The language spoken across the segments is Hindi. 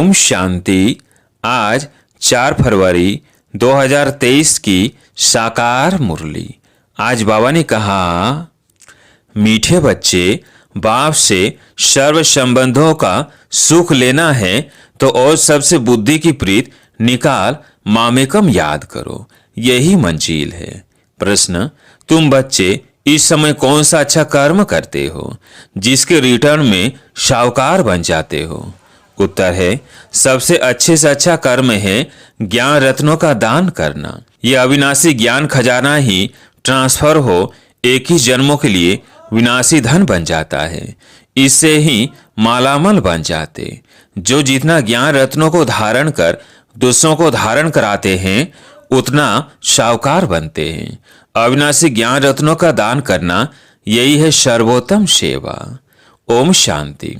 ओम शांति। आज 4 फरवरी 2023 की साकार मुरली। आज बाबा ने कहा, मीठे बच्चे, बाप से सर्व संबंधों का सुख लेना है तो और सबसे बुद्धि की प्रीत निकाल मामेकम याद करो, यही मंजिल है। प्रश्न, तुम बच्चे इस समय कौन सा अच्छा कर्म करते हो जिसके रिटर्न में साहूकार बन जाते हो? उत्तर है, सबसे अच्छे से अच्छा कर्म है ज्ञान रत्नों का दान करना। यह अविनाशी ज्ञान खजाना ही ट्रांसफर हो एक ही जन्मों के लिए विनाशी धन बन जाता है। इससे ही मालामाल बन जाते। जो जितना ज्ञान रत्नों को धारण कर दूसरों को धारण कराते हैं उतना साहूकार बनते हैं। अविनाशी ज्ञान रत्नों का दान करना यही है सर्वोत्तम सेवा। ओम शांति।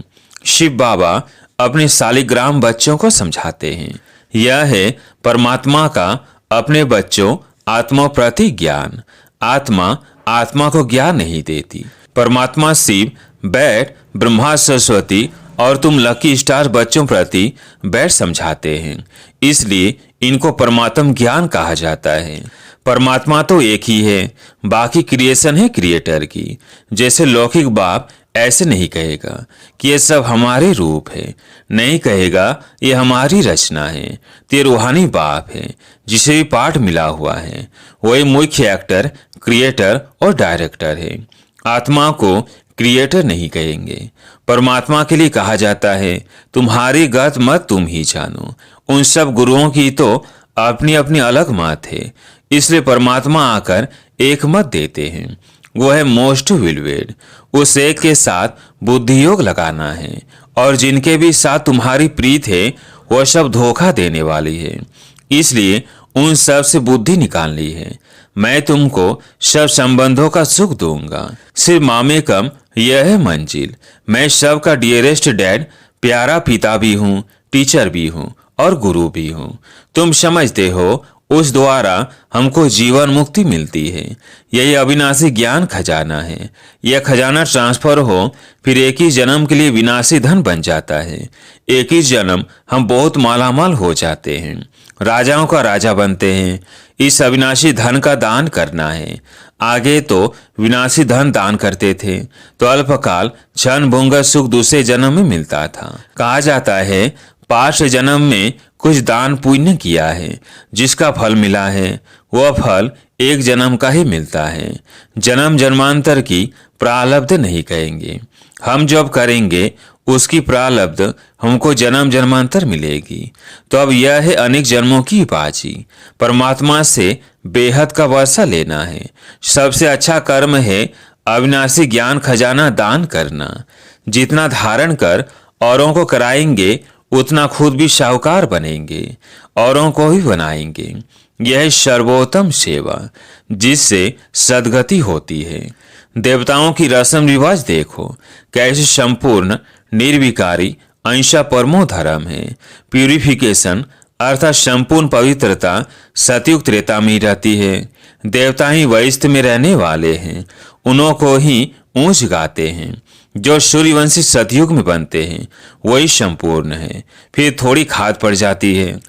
शिव बाबा अपने शालिग्राम बच्चों को समझाते हैं, यह है परमात्मा का अपने बच्चों आत्मा प्रति ज्ञान। आत्मा आत्मा को ज्ञान नहीं देती। परमात्मा शिव बैठ ब्रह्मा सरस्वती और तुम लकी स्टार बच्चों प्रति बैठ समझाते हैं, इसलिए इनको परमात्म ज्ञान कहा जाता है। परमात्मा तो एक ही है, बाकी क्रिएशन है क्रिएटर की। जैसे लौकिक बाप ऐसे नहीं कहेगा कि ये सब हमारे रूप है, नहीं कहेगा ये हमारी रचना है। तो ये रूहानी बाप है जिसे भी पाठ मिला हुआ है, वही मुख्य एक्टर, क्रिएटर और डायरेक्टर है। आत्मा को क्रिएटर नहीं कहेंगे। परमात्मा के लिए कहा जाता है, तुम्हारी गत मत तुम ही जानो। उन सब गुरुओं की तो अपनी अपनी अलग मत है, इसलिए परमात्मा आकर एक मत देते हैं, वो है मोस्ट विलवेड। उस एक के साथ बुद्धि योग लगाना है, और जिनके भी साथ तुम्हारी प्रीत है वह सब धोखा देने वाली है, इसलिए उन सब से बुद्धि निकालनी है। मैं तुमको सब संबंधों का सुख दूंगा, सिर्फ मामेकम यह है मंजिल। मैं सबका डियरेस्ट डैड, प्यारा पिता भी हूँ, टीचर भी हूँ और गुरु भी हूँ। तुम समझते हो उस द्वारा हमको जीवन मुक्ति मिलती है। यही अविनाशी ज्ञान खजाना है। यह खजाना ट्रांसफर हो फिर एक ही जन्म के लिए विनाशी धन बन जाता है। एक ही जन्म हम बहुत मालामाल हो जाते हैं, राजाओं का राजा बनते हैं। इस अविनाशी धन का दान करना है। आगे तो विनाशी धन दान करते थे तो अल्पकाल क्षण भंगुर सुख दूसरे जन्म में मिलता था। कहा जाता है पांच जन्म में कुछ दान पुण्य किया है, जिसका फल मिला है वह फल एक जन्म का ही मिलता है। जन्म जन्मांतर की प्रारब्ध नहीं कहेंगे। हम जब करेंगे उसकी प्रारब्ध हमको जन्म जन्मांतर मिलेगी। तो अब यह है अनेक जन्मों की बाजी। परमात्मा से बेहद का वर्षा लेना है। सबसे अच्छा कर्म है अविनाशी ज्ञान खजाना दान करना। जितना धारण कर औरों को कराएंगे उतना खुद भी साहूकार बनेंगे, औरों को भी बनाएंगे। यह सर्वोत्तम सेवा जिससे सदगति होती है। देवताओं की रस्म रिवाज देखो कैसे संपूर्ण निर्विकारी अहिंसा परमो धर्म है। प्यूरिफिकेशन अर्थात संपूर्ण पवित्रता सतयुग त्रेता में रहती है। देवता ही वैष्ठ में रहने वाले हैं, उन्हों को ही ऊंच गाते हैं। जो सूर्यवंशी सतयुग में बनते हैं वही संपूर्ण है, फिर थोड़ी खाद पड़ जाती है।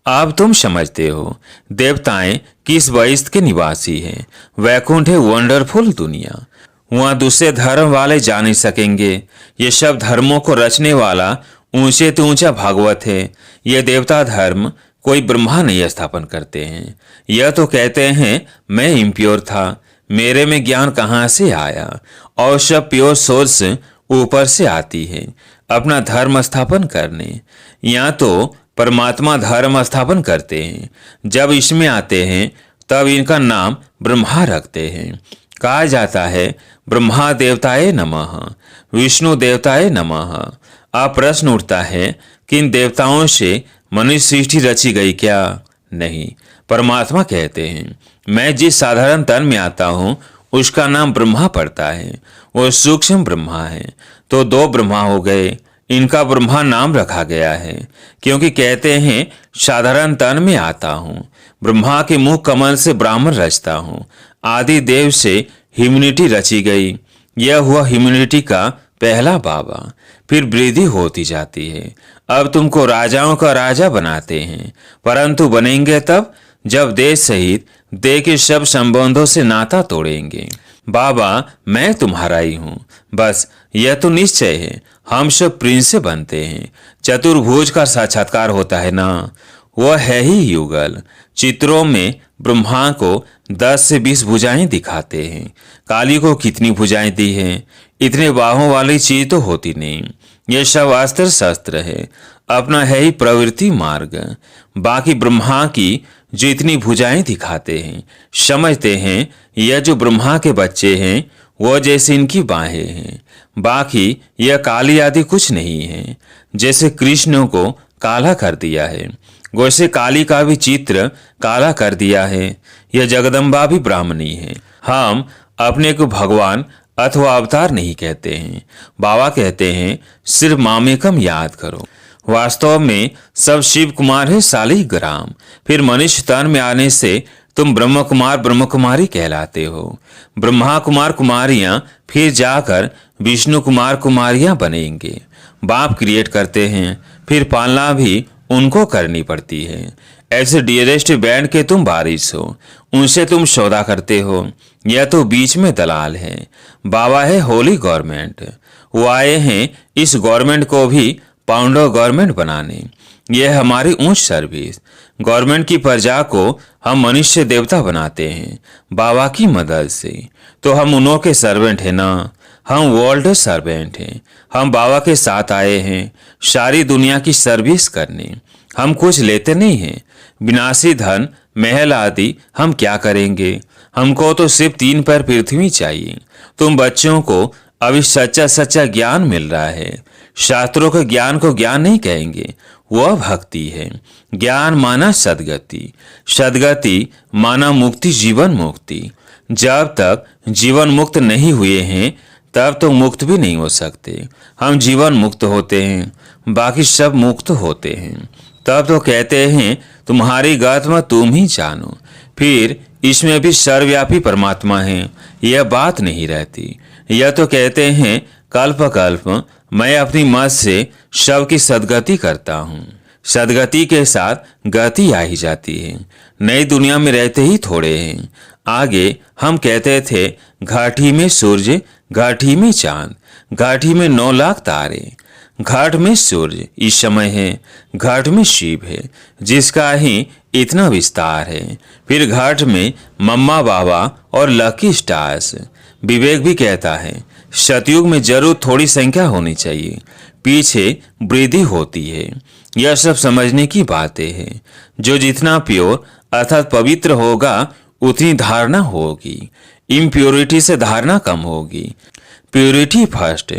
अब तुम समझते हो देवताएं किस वैष्ठ के निवासी हैं। वैकुंठ है वंडरफुल दुनिया, वहां दूसरे धर्म वाले जा नहीं सकेंगे। ये सब धर्मों को रचने वाला ऊंचे तो ऊंचा भागवत है। ये देवता धर्म कोई ब्रह्मा नहीं स्थापन करते हैं। यह तो कहते हैं मैं इम्प्योर था, मेरे में ज्ञान कहाँ से आया, और सब प्योर सोर्स ऊपर से आती है अपना धर्म स्थापन करने। यहाँ तो परमात्मा धर्म स्थापन करते हैं। जब इसमें आते हैं तब इनका नाम ब्रह्मा रखते हैं। कहा जाता है ब्रह्मा देवताए नमः, विष्णु देवताए नमः। अब प्रश्न उठता है कि इन देवताओं से मनुष्य सृष्टि रची गई क्या? नहीं, परमात्मा कहते हैं मैं जिस साधारण तन में आता हूँ उसका नाम ब्रह्मा पड़ता है, वो सूक्ष्म ब्रह्मा है। तो दो ब्रह्मा हो गए, इनका ब्रह्मा नाम रखा गया है क्योंकि कहते हैं साधारण तन में आता हूँ। ब्रह्मा के मुख कमल से ब्राह्मण रचता हूँ। आदि देव से ह्यूमैनिटी रची गई। यह हुआ ह्यूमैनिटी का पहला बाबा। फिर वृद्धि होती जाती है। अब तुमको राजाओं का राजा बनाते हैं, परंतु बनेंगे तब जब देश सहित देह के सब संबंधों से नाता तोड़ेंगे। बाबा, मैं तुम्हारा ही हूँ, बस यह तो निश्चय है, हम सब प्रिंस से बनते हैं। चतुर्भुज का साक्षात्कार होता है ना, वह है ही युगल। चित्रों में ब्रह्मा को 10 से 20 भुजाएं दिखाते हैं। काली को कितनी भुजाएं दी हैं? इतने बाहों वाली चीज तो होती नहीं। यह सब अस्त्र शस्त्र है, अपना है ही प्रवृत्ति मार्ग। बाकी ब्रह्मा की जो इतनी भुजाएं दिखाते हैं, समझते हैं यह जो ब्रह्मा के बच्चे हैं वो जैसे इनकी बाहें हैं। बाकी यह काली आदि कुछ नहीं है। जैसे कृष्ण को काला कर दिया है, वैसे काली का भी चित्र काला कर दिया है। यह जगदम्बा भी ब्राह्मणी है। हम अपने को भगवान अथवा अवतार नहीं कहते हैं। बाबा कहते हैं सिर्फ मामेकम याद करो। वास्तव में सब शिव कुमार है शालिग्राम। फिर मनुष्य तन में आने से तुम ब्रह्म कुमार ब्रह्म कुमारी कहलाते हो। ब्रह्मा कुमार कुमारियां फिर जाकर विष्णु कुमार कुमारियां बनेंगे। बाप क्रिएट करते हैं, फिर पालना भी उनको करनी पड़ती है। ऐसे डियरेस्ट बैंड के तुम बारिश हो, उनसे तुम सौदा करते हो। यह तो बीच में दलाल है। बाबा है होली गवर्नमेंट। वो आए हैं इस गवर्नमेंट को भी पाउंडो गवर्नमेंट बनाने। यह हमारी ऊंच सर्विस। गवर्नमेंट की प्रजा को हम मनुष्य देवता बनाते हैं बाबा की मदद से। तो हम उन्हों के सर्वेंट हैं ना, हम वर्ल्ड सर्वेंट हैं। हम बाबा के साथ आए हैं सारी दुनिया की सर्विस करने। हम कुछ लेते नहीं हैं। विनाशी धन महल आदि हम क्या करेंगे? हमको तो सिर्फ 3 पैर पृथ्वी चाहिए। तुम बच्चों को अभी सच्चा सच्चा ज्ञान मिल रहा है। शास्त्रों के ज्ञान को ज्ञान नहीं कहेंगे, वह भक्ति है। ज्ञान माना सदगति, सदगति माना मुक्ति, जीवन मुक्ति। जब तक जीवन मुक्त नहीं हुए हैं तब तो मुक्त भी नहीं हो सकते। हम जीवन मुक्त होते हैं, बाकी सब मुक्त होते हैं। तब तो कहते हैं तुम्हारी गत्म तुम ही जानो। फिर इसमें भी सर्वव्यापी परमात्मा है, यह बात नहीं रहती। यह तो कहते हैं कल्प कल्प मैं अपनी मत से सबकी सदगति करता हूँ। सदगति के साथ गति आ ही जाती है। नई दुनिया में रहते ही थोड़े हैं। आगे हम कहते थे घाटी में सूर्य, घाटी में चांद, घाटी में 9 लाख तारे। घाट में सूर्य इस समय है, घाट में शिव है जिसका ही इतना विस्तार है। फिर घाट में मम्मा बाबा और लकी स्टार्स। विवेक भी कहता है सतयुग में जरूर थोड़ी संख्या होनी चाहिए, पीछे वृद्धि होती है। यह सब समझने की बातें हैं। जो जितना प्योर अर्थात पवित्र होगा उतनी धारणा होगी। इम्प्योरिटी से धारणा कम होगी। Purity first.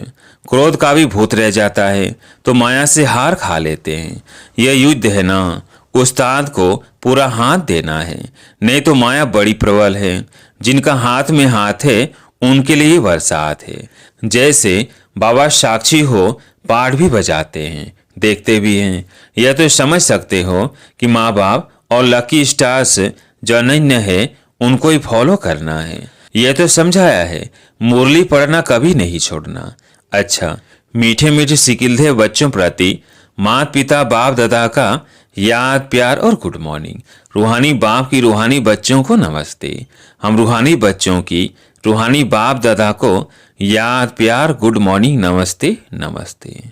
क्रोध का भी भूत रह जाता है तो माया से हार खा लेते हैं। यह युद्ध है ना, उस्ताद को पूरा हाथ देना है, नहीं तो माया बड़ी प्रबल है। जिनका हाथ में हाथ है उनके लिए बरसात है। जैसे बाबा साक्षी हो पाठ भी बजाते हैं, देखते भी हैं। यह तो समझ सकते हो कि माँ बाप और लकी स्टार्स जो अनन्य है उनको ही फॉलो करना है। यह तो समझाया है मुरली पढ़ना कभी नहीं छोड़ना। अच्छा, मीठे मीठे सिकिलधे बच्चों प्रति माता पिता बाप दादा का याद प्यार और गुड मॉर्निंग। रूहानी बाप की रूहानी बच्चों को नमस्ते। हम रूहानी बच्चों की रूहानी बाप दादा को याद प्यार गुड मॉर्निंग नमस्ते नमस्ते।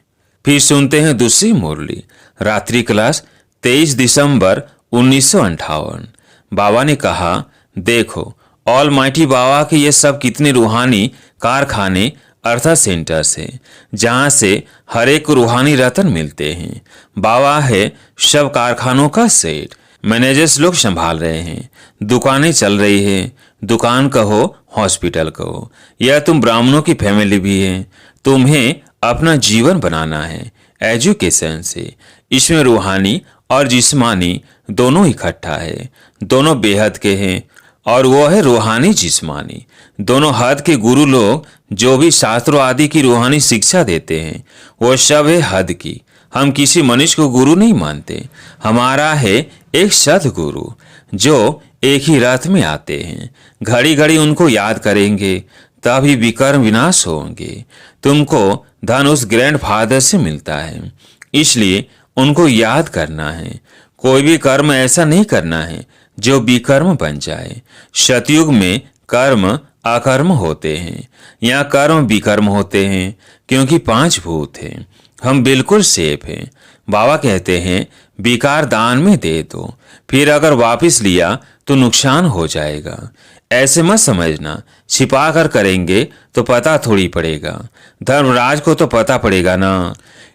फिर सुनते हैं दूसरी मुरली। रात्रि क्लास 23 दिसंबर 1958। बाबा ने कहा देखो ऑल माइटी बाबा के ये सब कितने रूहानी कारखाने अर्थात सेंटर्स है जहाँ से हर एक रूहानी रतन मिलते हैं। बाबा है सब कारखानों का सेठ। मैनेजर्स लोग संभाल रहे हैं, दुकानें चल रही है। दुकान कहो हॉस्पिटल कहो। यह तुम ब्राह्मणों की फैमिली भी है। तुम्हें अपना जीवन बनाना है एजुकेशन से। इसमें रूहानी और जिस्मानी दोनों इकट्ठा है। दोनों बेहद के हैं और वो है रूहानी जिस्मानी। दोनों हद के गुरु लोग जो भी शास्त्रों आदि की रूहानी शिक्षा देते हैं वो सब है हद की। हम किसी मनुष्य को गुरु नहीं मानते। हमारा है एक सदगुरु जो एक ही रथ में आते हैं। घड़ी घड़ी उनको याद करेंगे तभी विकर्म विनाश होंगे। तुमको धन उस ग्रैंड फादर से मिलता है। इसलिए उनको याद करना है। कोई भी कर्म ऐसा नहीं करना है जो विकर्म बन जाए। सतयुग में कर्म अकर्म होते हैं, यहाँ कर्म विकर्म होते हैं, क्योंकि 5 भूत हैं। हम बिल्कुल सेफ हैं। बाबा कहते हैं विकार दान में दे दो, फिर अगर वापस लिया तो नुकसान हो जाएगा। ऐसे मत समझना, छिपा कर करेंगे तो पता थोड़ी पड़ेगा। धर्मराज को तो पता पड़ेगा ना।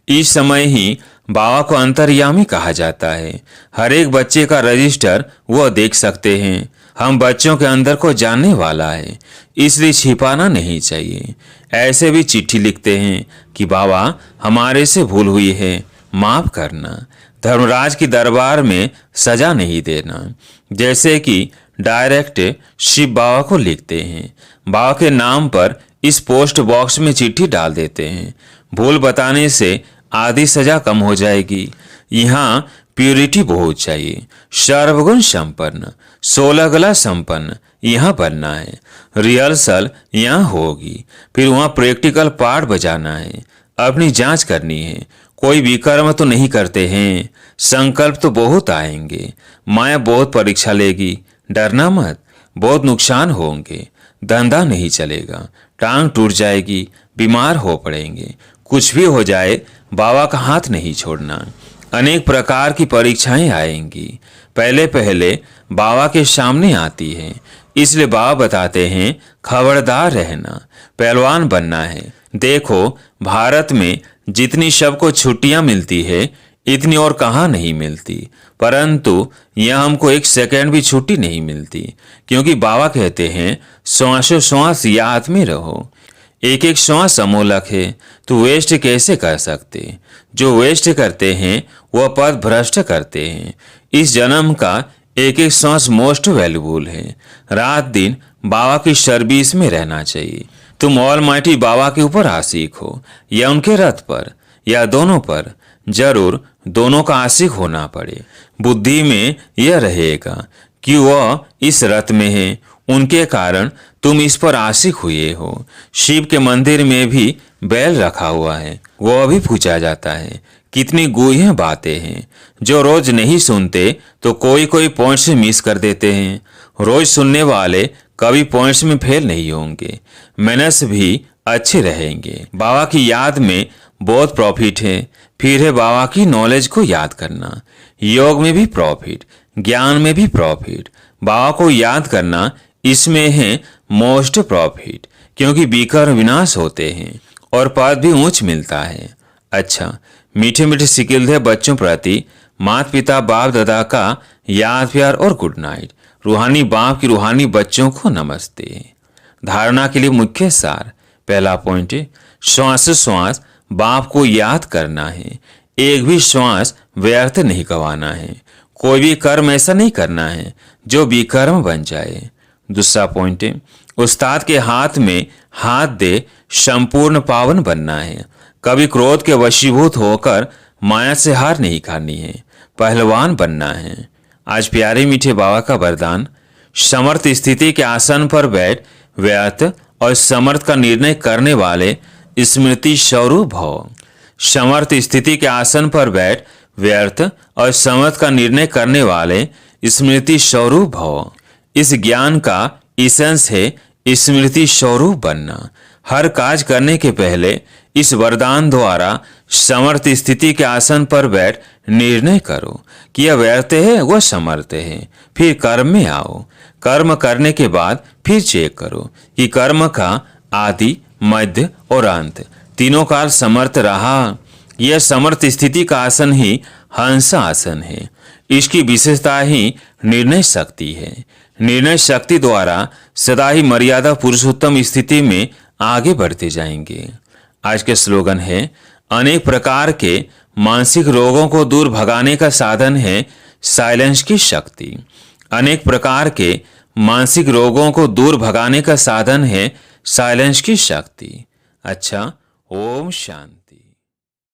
इस समय ही बाबा को अंतर्यामी कहा जाता है। हर एक बच्चे का रजिस्टर वो देख सकते हैं। हम बच्चों के अंदर को जानने वाला है, इसलिए छिपाना नहीं चाहिए। ऐसे भी चिट्ठी लिखते हैं कि बाबा हमारे से भूल हुई है, माफ करना। धर्मराज की दरबार में सजा नहीं देना। जैसे कि डायरेक्ट शिव बाबा को लिखते हैं, बाबा के नाम पर इस पोस्ट बॉक्स में चिट्ठी डाल देते हैं। भूल बताने से आधी सजा कम हो जाएगी। यहाँ प्यूरिटी बहुत चाहिए। सर्वगुण संपन्न, 16 कला संपन्न यहाँ बनना है। रिहर्सल यहाँ होगी, फिर वहाँ प्रैक्टिकल पार्ट बजाना है। अपनी जांच करनी है, कोई विकर्म तो नहीं करते हैं। संकल्प तो बहुत आएंगे, माया बहुत परीक्षा लेगी। डरना मत, बहुत नुकसान होंगे। धंधा नहीं चलेगा, टांग टूट जाएगी, बीमार हो पड़ेंगे। कुछ भी हो जाए बाबा का हाथ नहीं छोड़ना। अनेक प्रकार की परीक्षाएं आएंगी, पहले पहले बाबा के सामने आती है। इसलिए बाबा बताते हैं खबरदार रहना, पहलवान बनना है। देखो भारत में जितनी सबको छुट्टियां मिलती है इतनी और कहाँ नहीं मिलती, परंतु यहाँ हमको 1 सेकंड भी छुट्टी नहीं मिलती, क्योंकि बाबा कहते हैं श्वासों श्वास याद में रहो। एक एक श्वास अमोलक है, तो वेस्ट कैसे कर सकते। जो वेस्ट करते हैं वह पद भ्रष्ट करते हैं। इस जन्म का एक एक श्वास मोस्ट वैल्यूबल है। रात दिन बाबा की सर्विस में रहना चाहिए। तुम ऑलमाइटी बाबा के ऊपर आशिक हो या उनके रथ पर या दोनों पर, जरूर दोनों का आशिक होना पड़े। बुद्धि में यह रहेगा कि वह इस रथ में है, उनके कारण तुम इस पर आशिक हुए हो। शिव के मंदिर में भी बैल रखा हुआ है, वह भी पूजा जाता है। कितनी गूढ़ बातें हैं जो रोज नहीं सुनते तो कोई कोई पॉइंट्स मिस कर देते हैं। रोज सुनने वाले कभी पॉइंट्स में फेल नहीं होंगे, मेहनत भी अच्छे रहेंगे। बाबा की याद में बहुत प्रॉफिट है। फिर है बाबा की नॉलेज को याद करना। योग में भी प्रॉफिट, ज्ञान में भी प्रॉफिट। बाबा को याद करना, इसमें है मोस्ट प्रॉफिट, क्योंकि विकर्म विनाश होते हैं और पद भी ऊंच मिलता है। अच्छा, मीठे मीठे सिकिल है बच्चों प्रति माता पिता बाप दादा का याद प्यार और गुड नाइट। रूहानी बाप की रूहानी बच्चों को नमस्ते। धारणा के लिए मुख्य सार, पहला पॉइंट है श्वास श्वास बाप को याद करना है। एक भी श्वास व्यर्थ नहीं गंवाना है। कोई भी कर्म ऐसा नहीं करना है जो विकर्म बन जाए। दूसरा पॉइंट है उस्ताद के हाथ में हाथ दे संपूर्ण पावन बनना है। कभी क्रोध के वशीभूत होकर माया से हार नहीं खानी है, पहलवान बनना है। आज प्यारे मीठे बाबा का वरदान, समर्थ स्थिति के आसन पर बैठ व्यर्थ और समर्थ का निर्णय करने वाले स्मृति स्वरूप भव। समर्थ स्थिति के आसन पर बैठ व्यर्थ और समर्थ का निर्णय करने वाले स्मृति स्वरूप भव। इस ज्ञान का इसेंस है स्मृति स्वरूप बनना। हर काज करने के पहले इस वरदान द्वारा समर्थ स्थिति के आसन पर बैठ निर्णय करो कि यह व्यर्थ है वह समर्थ है। फिर कर्म में आओ। कर्म करने के बाद फिर चेक करो कि कर्म का आदि मध्य और अंत तीनों काल समर्थ रहा। यह समर्थ स्थिति का आसन ही हंस आसन है। इसकी विशेषता ही निर्णय शक्ति है। निर्णय शक्ति द्वारा सदा ही मर्यादा पुरुषोत्तम स्थिति में आगे बढ़ते जाएंगे। आज के स्लोगन है, अनेक प्रकार के मानसिक रोगों को दूर भगाने का साधन है साइलेंस की शक्ति। अनेक प्रकार के मानसिक रोगों को दूर भगाने का साधन है साइलेंस की शक्ति। अच्छा, ओम शांति।